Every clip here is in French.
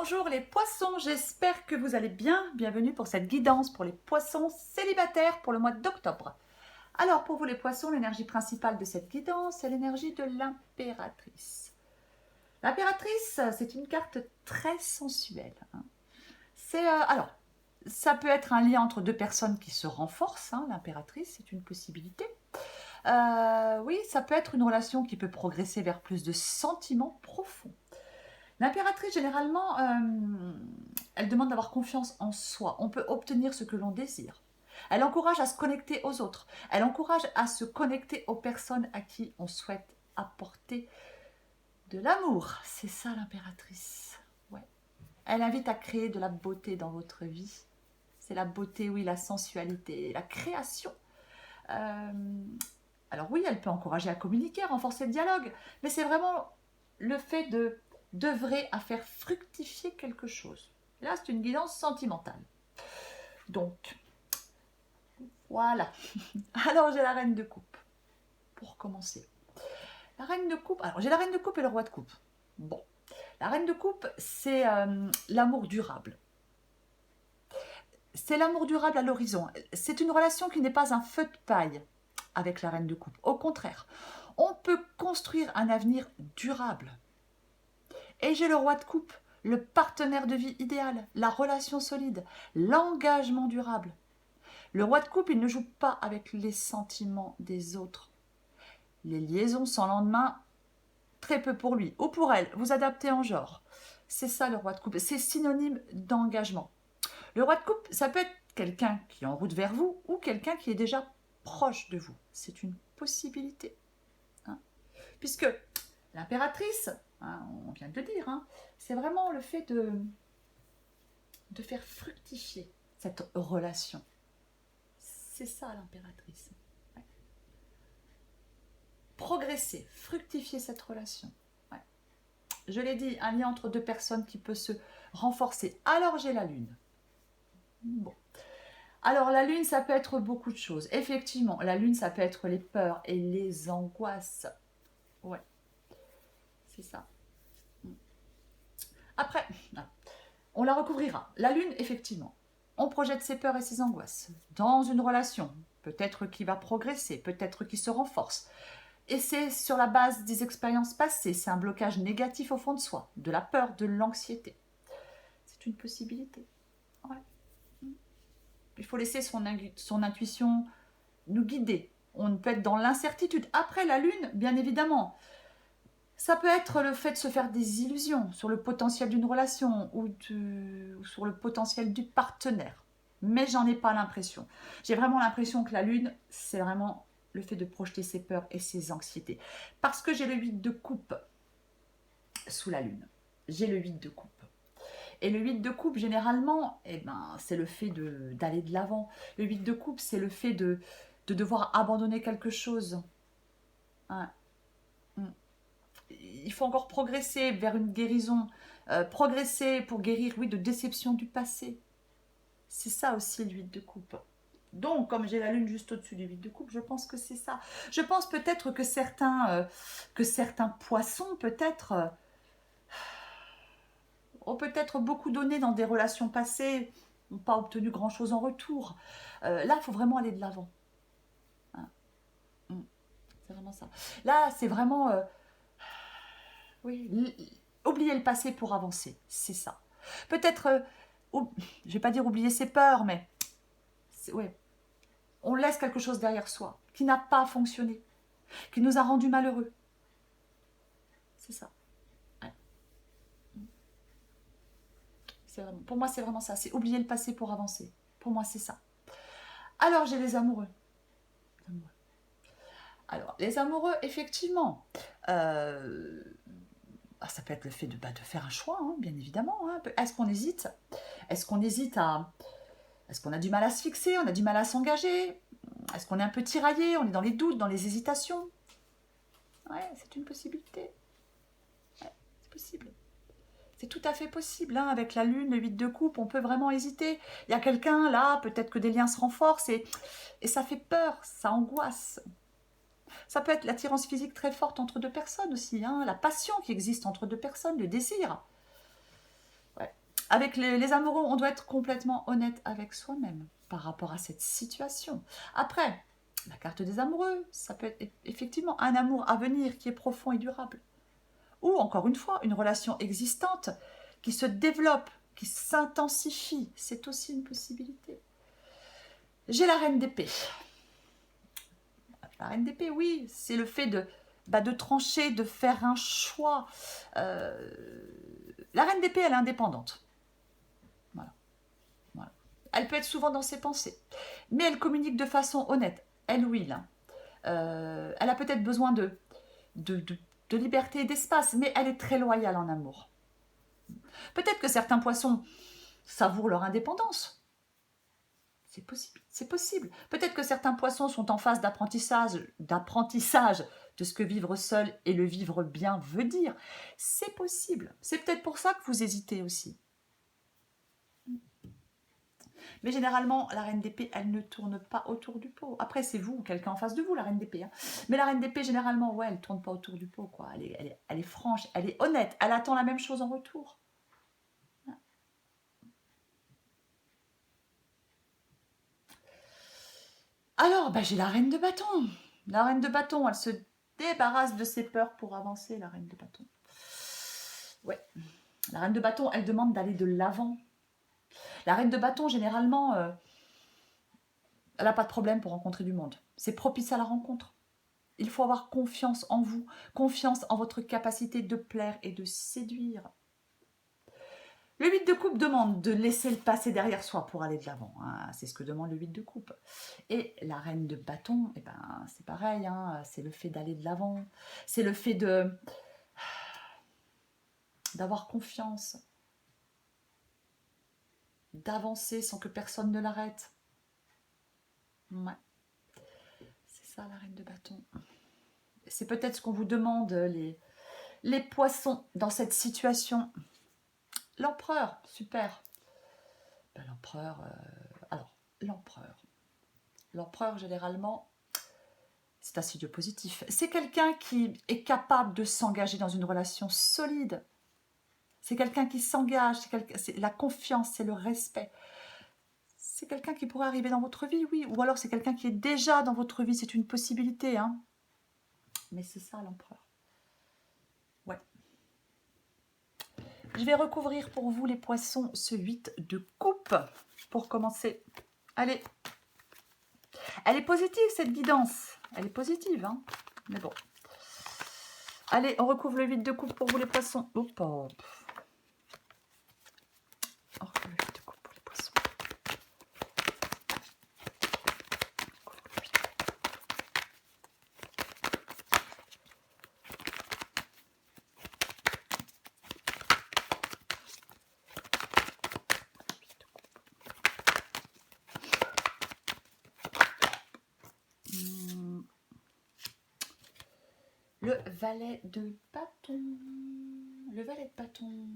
Bonjour les poissons, j'espère que vous allez bien. Bienvenue pour cette guidance pour les poissons célibataires pour le mois d'octobre. Alors pour vous les poissons, l'énergie principale de cette guidance, c'est l'énergie de l'impératrice. L'impératrice, c'est une carte très sensuelle. Alors, ça peut être un lien entre deux personnes qui se renforcent. L'impératrice, c'est une possibilité. Oui, ça peut être une relation qui peut progresser vers plus de sentiments profonds. L'impératrice, généralement, elle demande d'avoir confiance en soi. On peut obtenir ce que l'on désire. Elle encourage à se connecter aux autres. Elle encourage à se connecter aux personnes à qui on souhaite apporter de l'amour. C'est ça l'impératrice. Ouais. Elle invite à créer de la beauté dans votre vie. C'est la beauté, oui, la sensualité, la création. Alors oui, elle peut encourager à communiquer, renforcer le dialogue, mais c'est vraiment le fait d'œuvrer à faire fructifier quelque chose. Là, c'est une guidance sentimentale. Donc, voilà. Alors, j'ai la reine de coupe, pour commencer. La reine de coupe, alors j'ai la reine de coupe et le roi de coupe. Bon, la reine de coupe, c'est l'amour durable. C'est l'amour durable à l'horizon. C'est une relation qui n'est pas un feu de paille avec la reine de coupe. Au contraire, on peut construire un avenir durable. Et j'ai le roi de coupe, le partenaire de vie idéal, la relation solide, l'engagement durable. Le roi de coupe, il ne joue pas avec les sentiments des autres. Les liaisons sans lendemain, très peu pour lui ou pour elle. Vous adaptez en genre. C'est ça le roi de coupe. C'est synonyme d'engagement. Le roi de coupe, ça peut être quelqu'un qui est en route vers vous ou quelqu'un qui est déjà proche de vous. C'est une possibilité. Puisque l'impératrice, on vient de le dire, c'est vraiment le fait de faire fructifier cette relation. C'est ça l'impératrice. Ouais. Progresser, fructifier cette relation. Ouais. Je l'ai dit, un lien entre deux personnes qui peut se renforcer. Alors j'ai la lune. Bon. Alors la lune, ça peut être beaucoup de choses. Effectivement, la lune, ça peut être les peurs et les angoisses. Ouais, c'est ça. Après, on la recouvrira. La lune, effectivement, on projette ses peurs et ses angoisses dans une relation, peut-être qui va progresser, peut-être qui se renforce. Et c'est sur la base des expériences passées, c'est un blocage négatif au fond de soi, de la peur, de l'anxiété. C'est une possibilité. Ouais. Il faut laisser son intuition nous guider. On peut être dans l'incertitude. Après la lune, bien évidemment, ça peut être le fait de se faire des illusions sur le potentiel d'une relation ou sur le potentiel du partenaire. Mais j'en ai pas l'impression. J'ai vraiment l'impression que la lune, c'est vraiment le fait de projeter ses peurs et ses anxiétés. Parce que j'ai le 8 de coupe sous la lune. J'ai le 8 de coupe. Et le 8 de coupe, généralement, c'est le fait d'aller de l'avant. Le 8 de coupe, c'est le fait de devoir abandonner quelque chose. Il faut encore progresser vers une guérison. Progresser pour guérir, oui, de déception du passé. C'est ça aussi le 8 de coupe. Donc, comme j'ai la lune juste au-dessus du 8 de coupe, je pense que c'est ça. Je pense peut-être que certains poissons, peut-être, ont peut-être beaucoup donné dans des relations passées, n'ont pas obtenu grand-chose en retour. Là, il faut vraiment aller de l'avant. C'est vraiment ça. Là, c'est vraiment... oui, oublier le passé pour avancer, c'est ça. Peut-être, je ne vais pas dire oublier ses peurs, mais ouais, on laisse quelque chose derrière soi qui n'a pas fonctionné, qui nous a rendus malheureux. C'est ça. Ouais. Pour moi, c'est vraiment ça. C'est oublier le passé pour avancer. Pour moi, c'est ça. Alors, j'ai les amoureux. Alors, les amoureux, effectivement, ça peut être le fait de faire un choix, bien évidemment. Est-ce qu'on hésite? Est-ce qu'on hésite à... Est-ce qu'on a du mal à se fixer? On a du mal à s'engager? Est-ce qu'on est un peu tiraillé? On est dans les doutes, dans les hésitations? Ouais, c'est une possibilité. Ouais, c'est possible. C'est tout à fait possible. Avec la lune, le 8 de coupe, on peut vraiment hésiter. Il y a quelqu'un là, peut-être que des liens se renforcent et ça fait peur, ça angoisse. Ça peut être l'attirance physique très forte entre deux personnes aussi, la passion qui existe entre deux personnes, le désir. Ouais. Avec les amoureux, on doit être complètement honnête avec soi-même par rapport à cette situation. Après, la carte des amoureux, ça peut être effectivement un amour à venir qui est profond et durable. Ou encore une fois, une relation existante qui se développe, qui s'intensifie. C'est aussi une possibilité. J'ai la reine d'épée. La reine d'épée, oui, c'est le fait de trancher, de faire un choix. La reine d'épée, elle est indépendante. Voilà. Voilà. Elle peut être souvent dans ses pensées, mais elle communique de façon honnête. Elle, oui, là. Elle a peut-être besoin de, de, de liberté et d'espace, mais elle est très loyale en amour. Peut-être que certains poissons savourent leur indépendance. C'est possible, c'est possible. Peut-être que certains poissons sont en phase d'apprentissage de ce que vivre seul et le vivre bien veut dire. C'est possible. C'est peut-être pour ça que vous hésitez aussi. Mais généralement, la reine d'épée, elle ne tourne pas autour du pot. Après, c'est vous ou quelqu'un en face de vous, la reine d'épée. Hein. Mais la reine d'épée, généralement, ouais, elle ne tourne pas autour du pot. Quoi. Elle est franche, elle est honnête, elle attend la même chose en retour. Alors, j'ai la reine de bâton. La reine de bâton, elle se débarrasse de ses peurs pour avancer, la reine de bâton. Ouais. La reine de bâton, elle demande d'aller de l'avant. La reine de bâton, généralement, elle n'a pas de problème pour rencontrer du monde. C'est propice à la rencontre. Il faut avoir confiance en vous, confiance en votre capacité de plaire et de séduire. Le 8 de coupe demande de laisser le passé derrière soi pour aller de l'avant. Hein. C'est ce que demande le 8 de coupe. Et la reine de bâton, c'est pareil. Hein. C'est le fait d'aller de l'avant. C'est le fait d'avoir confiance. D'avancer sans que personne ne l'arrête. Ouais. C'est ça la reine de bâton. C'est peut-être ce qu'on vous demande, les poissons, dans cette situation. L'empereur, super. L'empereur, l'empereur. L'empereur, généralement, c'est un signe positif. C'est quelqu'un qui est capable de s'engager dans une relation solide. C'est quelqu'un qui s'engage, c'est la confiance, c'est le respect. C'est quelqu'un qui pourrait arriver dans votre vie, oui. Ou alors c'est quelqu'un qui est déjà dans votre vie, c'est une possibilité. Hein. Mais c'est ça l'empereur. Ouais. Je vais recouvrir pour vous les poissons ce 8 de coupe pour commencer. Allez. Elle est positive cette guidance. Elle est positive, hein. Mais bon. Allez, on recouvre le 8 de coupe pour vous les poissons. Hop, hop. On recouvre le 8 de coupe pour les poissons. Le valet de bâton. Le valet de bâton.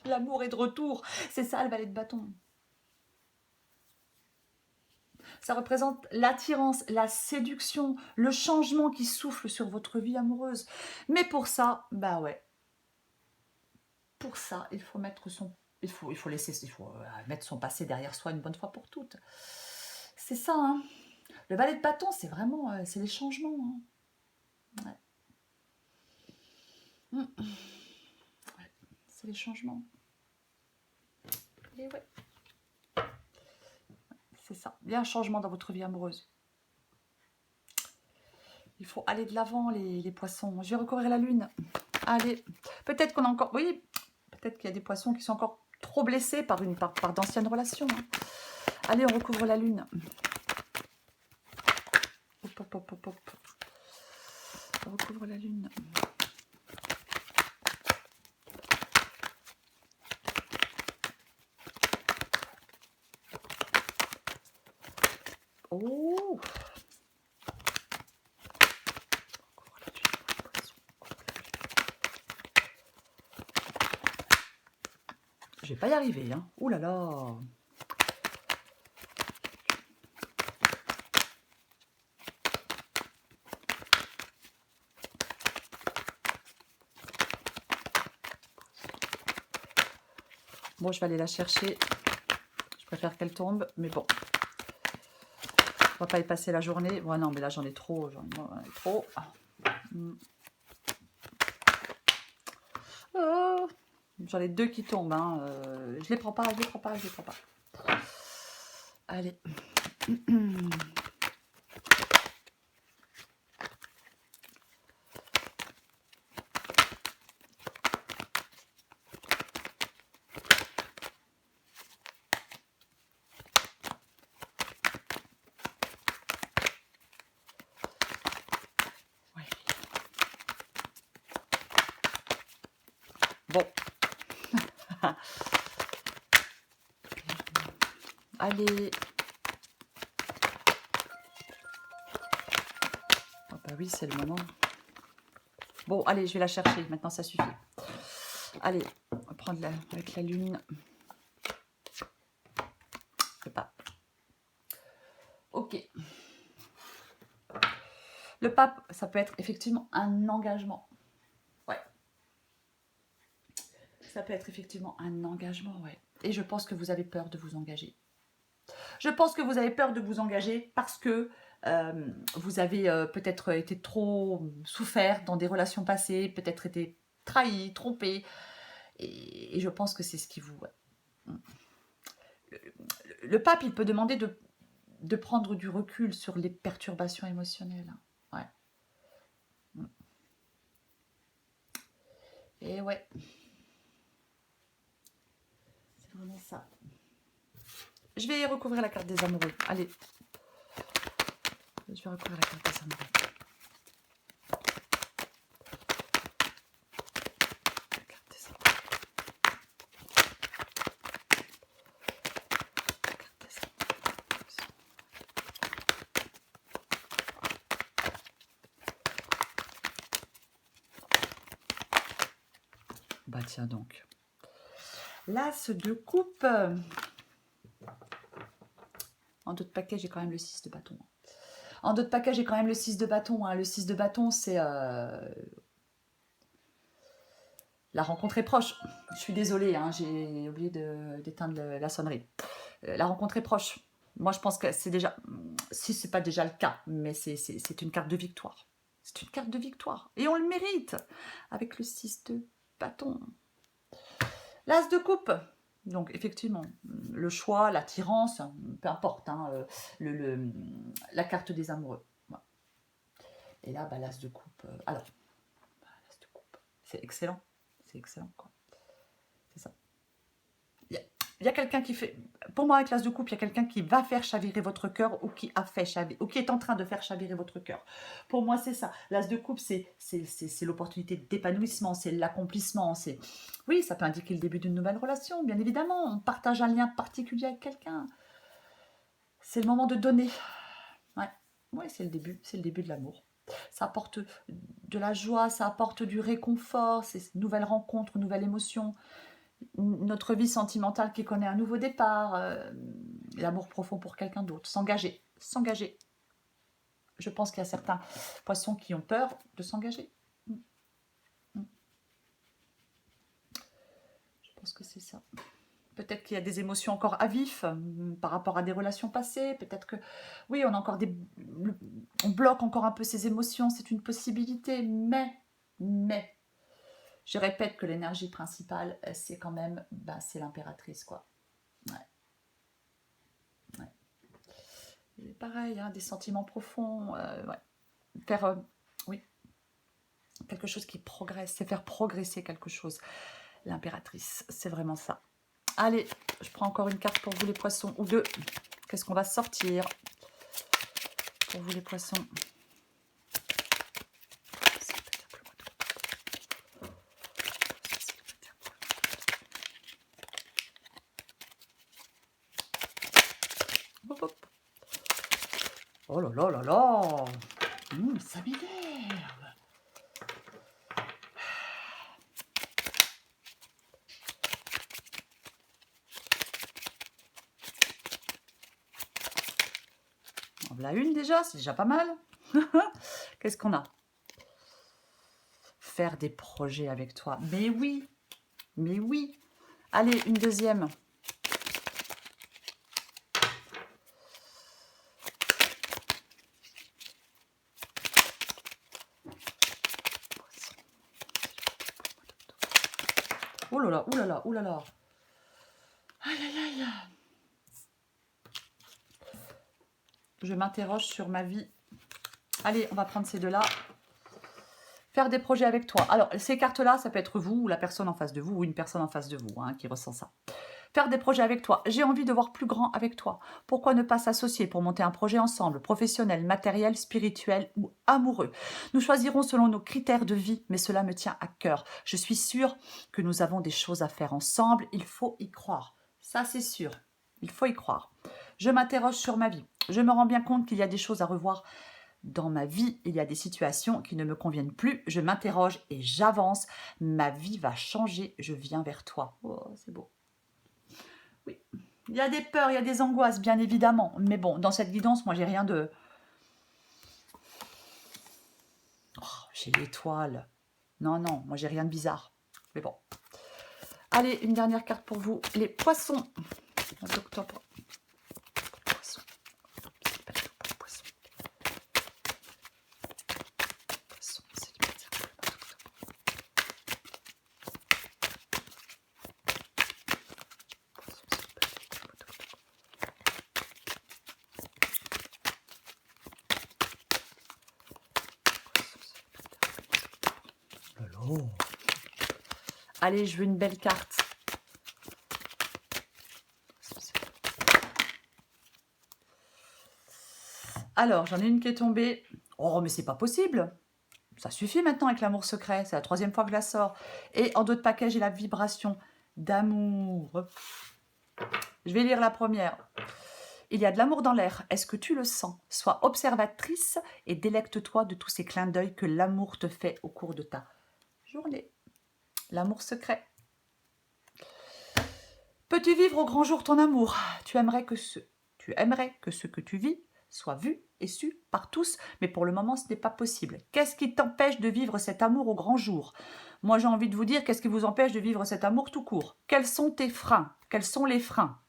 L'amour est de retour. C'est ça le valet de bâton. Ça représente l'attirance, la séduction, le changement qui souffle sur votre vie amoureuse. Mais pour ça, pour ça, il faut mettre il faut mettre son passé derrière soi une bonne fois pour toutes. C'est ça, hein. Le valet de bâton, c'est vraiment, c'est les changements. Hein. Ouais. Ouais, c'est les changements. Et ouais. C'est ça. Il y a un changement dans votre vie amoureuse. Il faut aller de l'avant, les poissons. Je vais recouvrir la lune. Allez. Peut-être qu'on a encore... Oui, peut-être qu'il y a des poissons qui sont encore trop blessés par d'anciennes relations. Hein. Allez, on recouvre la lune. Hop, hop, hop, hop, hop. On recouvre la lune. Oh! Je vais pas y arriver, hein. Ouh là là! Bon, je vais aller la chercher. Je préfère qu'elle tombe, mais bon. On va pas y passer la journée. Ouais, non, mais là, j'en ai trop. J'en ai trop. Oh, j'en ai 2 qui tombent. Hein. Je les prends pas, je les prends pas, je les prends pas. Allez. Bon. Allez. Oh bah oui, c'est le moment. Bon, allez, je vais la chercher. Maintenant, ça suffit. Allez, on va prendre avec la lune. Le pape. Ok. Le pape, ça peut être effectivement un engagement. Ouais. Ça peut être effectivement un engagement, ouais. Et je pense que vous avez peur de vous engager. Je pense que vous avez peur de vous engager parce que vous avez peut-être été trop souffert dans des relations passées, peut-être été trahi, trompé. Et je pense que c'est ce qui vous... Le pape, il peut demander de prendre du recul sur les perturbations émotionnelles. Ouais. Et ouais. C'est vraiment ça. Je vais recouvrir la carte des amoureux. Allez. Je vais recouvrir la carte des amoureux. La carte des amoureux. La carte des amoureux. Bah tiens donc. L'as de coupe. En d'autres paquets, j'ai quand même le 6 de bâton. En d'autres paquets, j'ai quand même le 6 de bâton. Hein. Le 6 de bâton, c'est... La rencontre est proche. Je suis désolée, hein, j'ai oublié d'éteindre la sonnerie. La rencontre est proche. Moi, je pense que c'est déjà... Si ce n'est pas déjà le cas, mais c'est une carte de victoire. C'est une carte de victoire. Et on le mérite avec le 6 de bâton. L'as de coupe. Donc, effectivement, le choix, l'attirance, peu importe, hein, la carte des amoureux. Voilà. Et là, bah, l'as de coupe. Alors, l'as de coupe. C'est excellent. C'est excellent, quoi. C'est ça. Il y a quelqu'un qui fait... Pour moi, avec l'as de coupe, il y a quelqu'un qui va faire chavirer votre cœur ou qui a fait chavirer, ou qui est en train de faire chavirer votre cœur. Pour moi, c'est ça. L'as de coupe, c'est l'opportunité d'épanouissement, c'est l'accomplissement. Oui, ça peut indiquer le début d'une nouvelle relation, bien évidemment. On partage un lien particulier avec quelqu'un. C'est le moment de donner. Ouais, c'est le début de l'amour. Ça apporte de la joie, ça apporte du réconfort, c'est une nouvelle rencontre, une nouvelle émotion. Notre vie sentimentale qui connaît un nouveau départ, l'amour profond pour quelqu'un d'autre, s'engager. Je pense qu'il y a certains poissons qui ont peur de s'engager. Je pense que c'est ça. Peut-être qu'il y a des émotions encore à vif par rapport à des relations passées. Peut-être que, oui, on a encore on bloque encore un peu ces émotions. C'est une possibilité, mais, je répète que l'énergie principale, c'est quand même, c'est l'impératrice, quoi. Ouais. Et pareil, hein, des sentiments profonds. Ouais. Faire, oui, quelque chose qui progresse, c'est faire progresser quelque chose. L'impératrice, c'est vraiment ça. Allez, je prends encore une carte pour vous les poissons, ou deux. Qu'est-ce qu'on va sortir pour vous les poissons? Hop, hop. Oh là là là là, ça m'énerve. On l'a une déjà, c'est déjà pas mal. Qu'est-ce qu'on a? Faire des projets avec toi. Mais oui, Allez, une deuxième. Oh là là, oh là là, oh là là. Aïe, aïe, aïe. Je m'interroge sur ma vie. Allez, on va prendre ces deux-là. Faire des projets avec toi. Alors, ces cartes-là, ça peut être vous ou la personne en face de vous ou une personne en face de vous qui ressent ça. Faire des projets avec toi. J'ai envie de voir plus grand avec toi. Pourquoi ne pas s'associer pour monter un projet ensemble, professionnel, matériel, spirituel ou amoureux? Nous choisirons selon nos critères de vie, mais cela me tient à cœur. Je suis sûre que nous avons des choses à faire ensemble. Il faut y croire. Ça, c'est sûr. Il faut y croire. Je m'interroge sur ma vie. Je me rends bien compte qu'il y a des choses à revoir dans ma vie. Il y a des situations qui ne me conviennent plus. Je m'interroge et j'avance. Ma vie va changer. Je viens vers toi. Oh, c'est beau. Oui, il y a des peurs, il y a des angoisses, bien évidemment. Mais bon, dans cette guidance, moi, j'ai rien de... Oh, j'ai l'étoile. Non, non, moi, j'ai rien de bizarre. Mais bon. Allez, une dernière carte pour vous. Les poissons. Mois d'octobre. Poissons. Poissons. Poissons, célibataire pour le mois d'octobre. Lolo. Allez, je veux une belle carte. Alors, j'en ai une qui est tombée. Oh, mais c'est pas possible. Ça suffit maintenant avec l'amour secret. C'est la 3e fois que je la sors. Et en dos de paquet, j'ai la vibration d'amour. Je vais lire la première. Il y a de l'amour dans l'air. Est-ce que tu le sens? Sois observatrice et délecte-toi de tous ces clins d'œil que l'amour te fait au cours de ta journée. L'amour secret. Peux-tu vivre au grand jour ton amour? Tu aimerais que ce que tu vis soit vu et su par tous, mais pour le moment, ce n'est pas possible. Qu'est-ce qui t'empêche de vivre cet amour au grand jour? Moi, j'ai envie de vous dire, qu'est-ce qui vous empêche de vivre cet amour tout court? Quels sont tes freins? Quels sont les freins?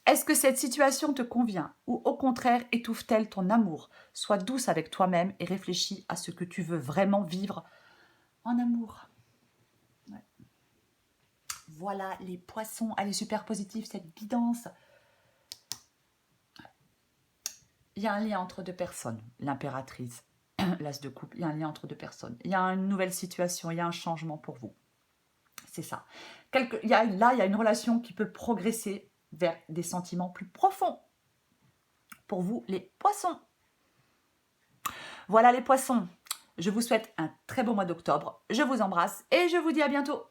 Est-ce que cette situation te convient ou au contraire étouffe-t-elle ton amour? Sois douce avec toi-même et réfléchis à ce que tu veux vraiment vivre en amour. Ouais. Voilà les poissons. Elle est super positive cette guidance. Il y a un lien entre deux personnes. L'impératrice, l'as de coupe, il y a un lien entre deux personnes. Il y a une nouvelle situation, il y a un changement pour vous. C'est ça. Il y a une relation qui peut progresser vers des sentiments plus profonds. Pour vous, les poissons. Voilà les poissons. Je vous souhaite un très beau mois d'octobre. Je vous embrasse et je vous dis à bientôt.